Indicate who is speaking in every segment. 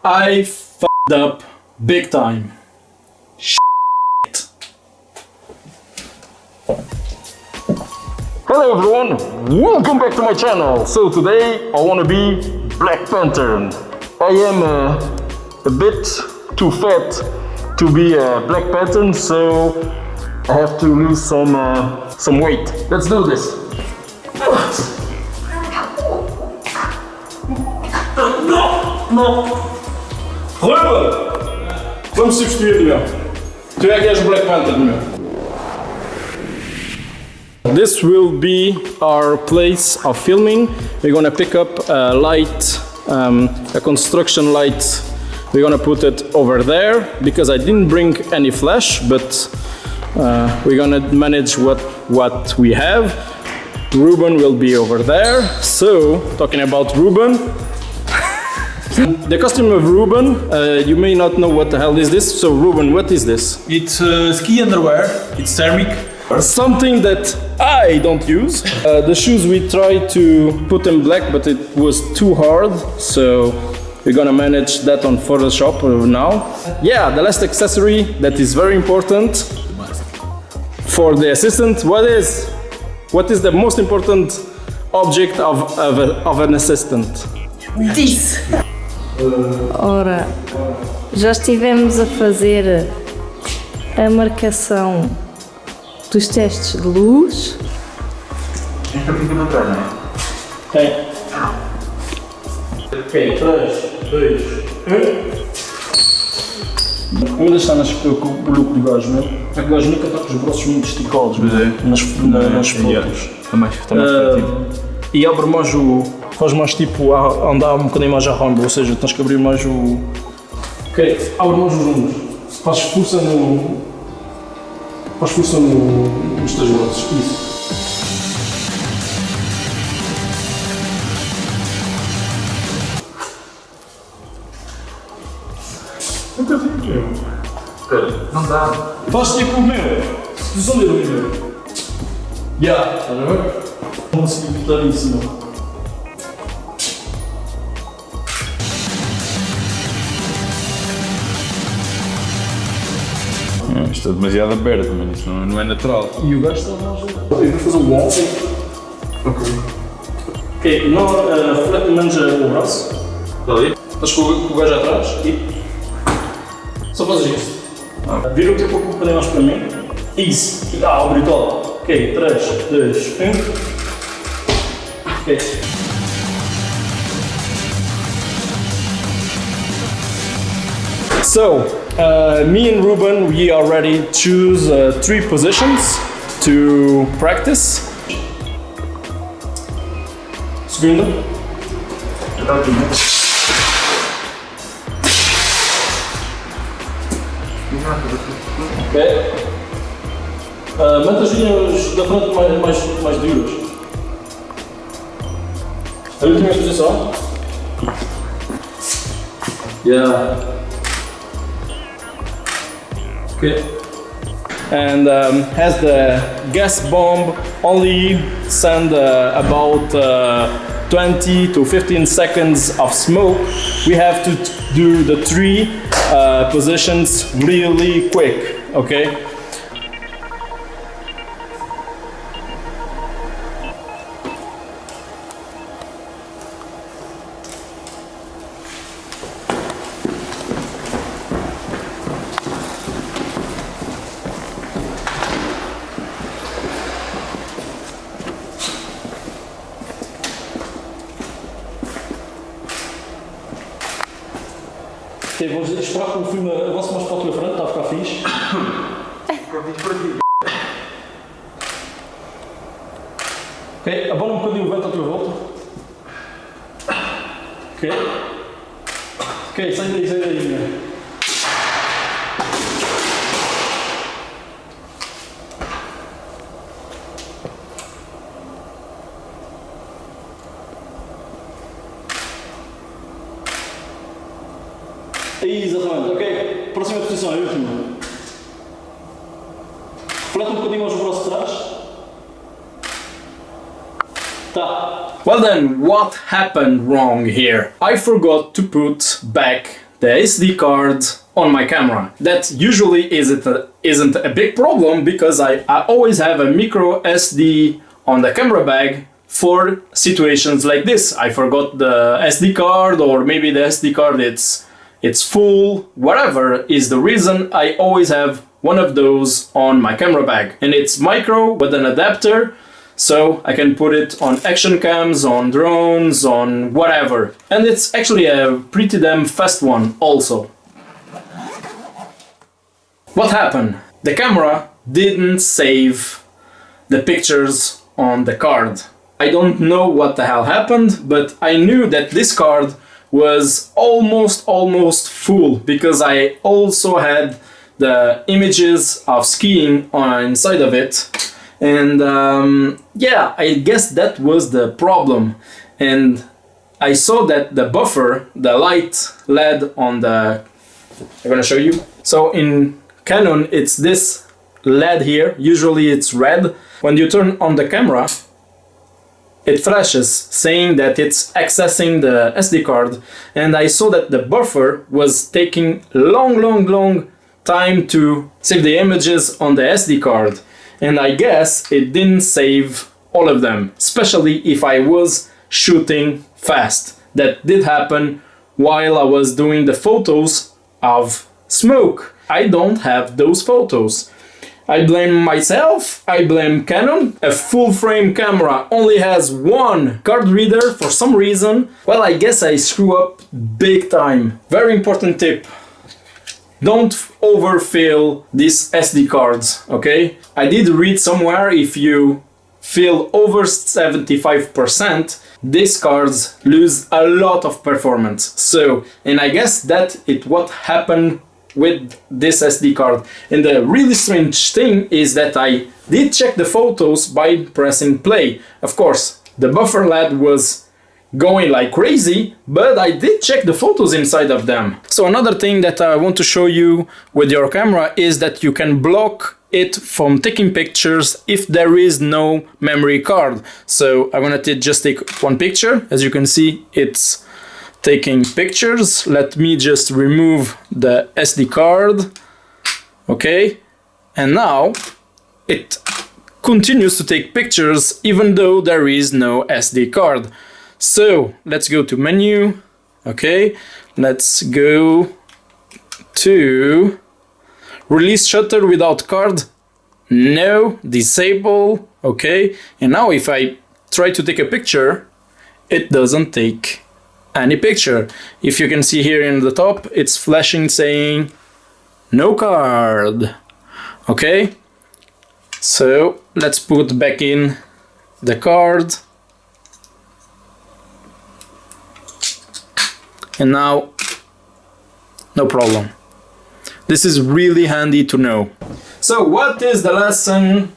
Speaker 1: I f***ed up big time. Shit.
Speaker 2: Hello everyone, welcome back to my channel. So today I want to be Black Panther. I am a bit too fat to be a Black Panther, so I have to lose some weight. Let's do this.
Speaker 1: Não! Ruben! Vamos substituir, meu. Tu é que és o Black Panther, meu. This will be our place of filming. We're gonna pick up a light, a construction light. We're gonna put it over there because I didn't bring any flash, but we're gonna manage what we have. Ruben will be over there. So, talking about Ruben, the costume of Ruben, you may not know what the hell is this. So, Ruben, what is this?
Speaker 3: It's ski underwear. It's thermic.
Speaker 1: Something that I don't use. The shoes we tried to put in black, but it was too hard. So, we're gonna manage that on Photoshop now. Yeah, the last accessory that is very important for the assistant. What is the most important object of an assistant?
Speaker 4: This. Ora, já estivemos a fazer a marcação dos testes de luz.
Speaker 3: Esta fica no trás, não é?
Speaker 1: Tem. Ok, 3, 2, 1. Vamos deixar com o look do gajo, meu. É que o gajo nunca está com os braços muito esticados, nas fotos.
Speaker 3: Está mais criativo.
Speaker 1: E abre mais faz mais tipo a andar um bocadinho mais a Rambo, ou seja, tens que abrir mais o. Ok, abre mais os ombros. Faz força nos teus braços. Isso. Nunca vi, meu.
Speaker 3: Espera, não dá.
Speaker 1: Faz tipo o meu. Posição dele, meu. Já, estás a ver? Não consegui botar isso, não.
Speaker 3: Isto é demasiado aberto, mano. Isto não é natural.
Speaker 1: E o gajo está mais. Eu vou fazer um wall. Ok. Ok, não reflete menos o braço. Está ali. Estás com o gajo atrás e. Só fazes isso. Vira o teu corpo um bocadinho mais para mim. Isso. Abre todo. Ok, 3, 2, 1. Ok. So, me and Ruben, we already choose 3 positions to practice. Segunda. Ok. Mantém as linhas da frente mais duras. A última posição. Yeah. Okay. And as the gas bomb only send about 20 to 15 seconds of smoke, we have to do the 3 positions really quick, okay? Ok, vou esperar que o filme avance mais para a tua frente, está a ficar fixe.
Speaker 3: Fica fixe para ti.
Speaker 1: Ok, abana um bocadinho o vento à tua volta. Ok. Ok, sai daí, meu. Exatamente, ok. Próxima posição, é a última. Reflete um bocadinho aos braços de trás. Tá. Well then, what happened wrong here? I forgot to put back the SD card on my camera. That usually isn't a big problem because I always have a micro SD on the camera bag for situations like this. I forgot the SD card, or maybe the SD card it's full, whatever is the reason, I always have one of those on my camera bag. And it's micro with an adapter, so I can put it on action cams, on drones, on whatever. And it's actually a pretty damn fast one also. What happened? The camera didn't save the pictures on the card. I don't know what the hell happened, but I knew that this card was almost full because I also had the images of skiing inside of it. And yeah, I guess that was the problem. And I saw that the buffer, the light LED on the... I'm gonna show you. So in Canon, it's this LED here. Usually it's red. When you turn on the camera, it flashes saying that it's accessing the SD card. And I saw that the buffer was taking long time to save the images on the SD card. And I guess it didn't save all of them, especially if I was shooting fast. That did happen while I was doing the photos of smoke. I don't have those photos. I blame myself, I blame Canon. A full frame camera only has one card reader for some reason. Well, I guess I screw up big time. Very important tip. Don't overfill these SD cards, okay? I did read somewhere if you fill over 75%, these cards lose a lot of performance. So, and I guess that it what happened with this SD card. And the really strange thing is that I did check the photos by pressing play. Of course, the buffer LED was going like crazy, but I did check the photos inside of them. So another thing that I want to show you with your camera is that you can block it from taking pictures if there is no memory card. So I'm gonna just take one picture. As you can see, it's taking pictures. Let me just remove the SD card. Okay, and now it continues to take pictures even though there is no SD card. So let's go to menu. Okay, let's go to release shutter without card. No, disable. Okay, and now if I try to take a picture, it doesn't take any picture. If you can see here in the top, it's flashing saying no card. Okay, so let's put back in the card. And now, no problem. This is really handy to know. So what is the lesson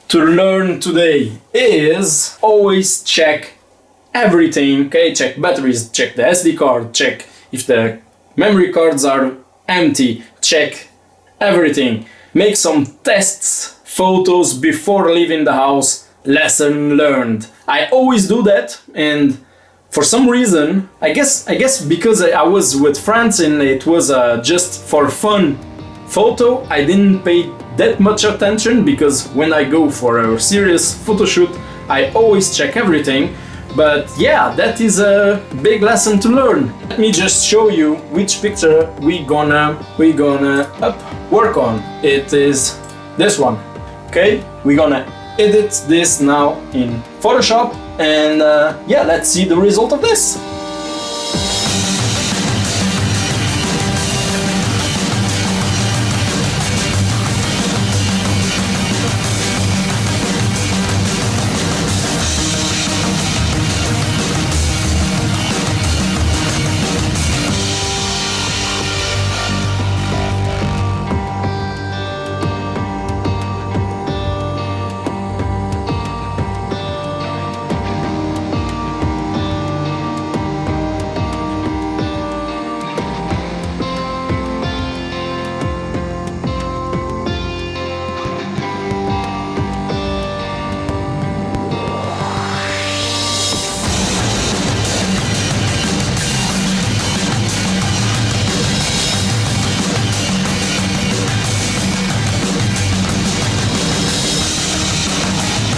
Speaker 1: to learn today? Is always check everything, okay? Check batteries, check the SD card, check if the memory cards are empty, check everything. Make some tests, photos before leaving the house. Lesson learned. I always do that, and for some reason, I guess because I was with friends and it was just for fun photo, I didn't pay that much attention, because when I go for a serious photo shoot, I always check everything. But yeah, that is a big lesson to learn. Let me just show you which picture we gonna work on. It is this one. Okay, we're gonna edit this now in Photoshop, and yeah, let's see the result of this.